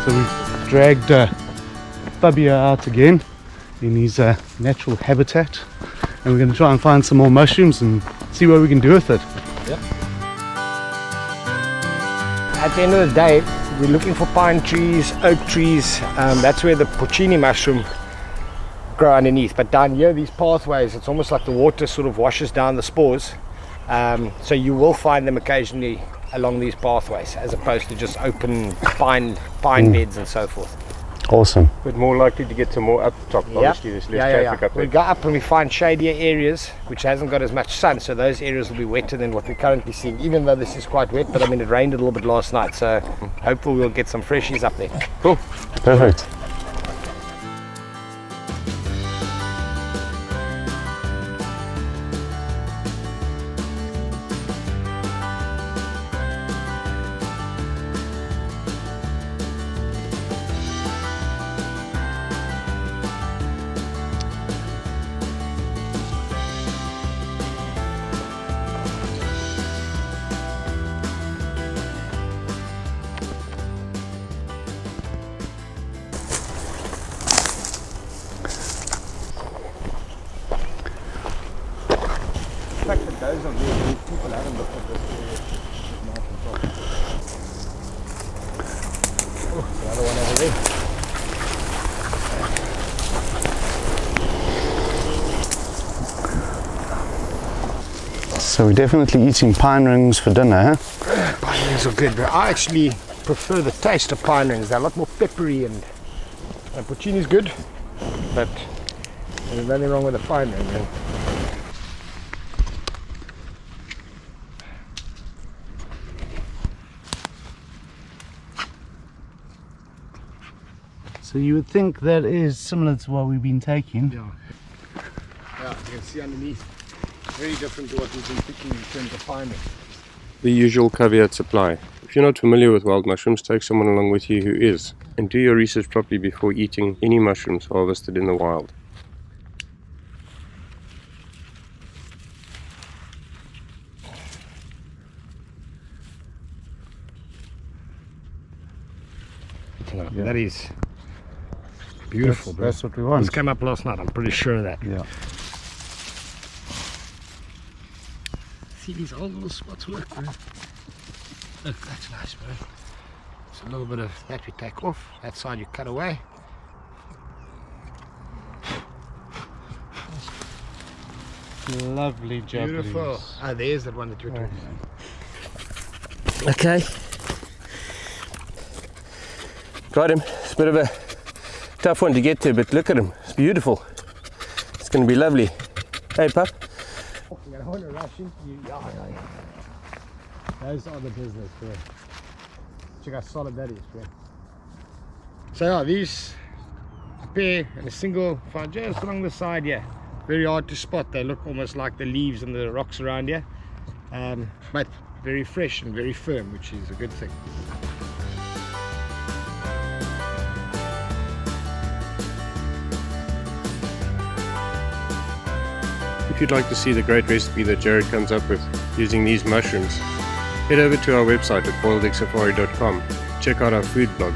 So we've dragged Fabio out again in his natural habitat, and we're going to try and find some more mushrooms and see what we can do with it. Yep. At the end of the day, we're looking for pine trees, oak trees. That's where the porcini mushroom grow underneath. But down here, these pathways, it's almost like the water sort of washes down the spores. So you will find them occasionally along these pathways, as opposed to just open pine beds and so forth. Awesome. But more likely to get to more up top. Obviously, there's less traffic up there. We go up and we find shadier areas which hasn't got as much sun, so those areas will be wetter than what we're currently seeing, even though this is quite wet. But I mean, it rained a little bit last night, so hopefully we'll get some freshies up there. Cool. Perfect. The fact that those are there, people haven't looked at this area. Oh, another one over there. So we're definitely eating pine rings for dinner, huh? Pine rings are good, but I actually prefer the taste of pine rings. They're a lot more peppery, and porcini is good, but there's nothing wrong with a pine ring. Man. So you would think that is similar to what we've been taking. Yeah, you can see underneath. Very different to what we've been picking in terms of pine rings. The usual caveat apply. If you're not familiar with wild mushrooms, take someone along with you who is, and do your research properly before eating any mushrooms harvested in the wild. Yeah. That is beautiful, bro. That's what we want. This came up last night, I'm pretty sure of that. Yeah. See these old little spots work, bro. Look, that's nice, bro. It's a little bit of that we take off. That side you cut away. Lovely Japanese. Beautiful. Ah, there's that one that you're talking about. Okay. Got him. It's a bit of a tough one to get to, but look at him. It's beautiful. It's going to be lovely. Hey, pup. I don't want to rush into you. Yeah. Those are the business, bro. Check how solid that is, bro. So yeah, these a pair and a single found just along the side here. Very hard to spot. They look almost like the leaves and the rocks around here, but very fresh and very firm, which is a good thing. If you'd like to see the great recipe that Jared comes up with using these mushrooms, head over to our website at boiledegsafari.com. Check out our food blog.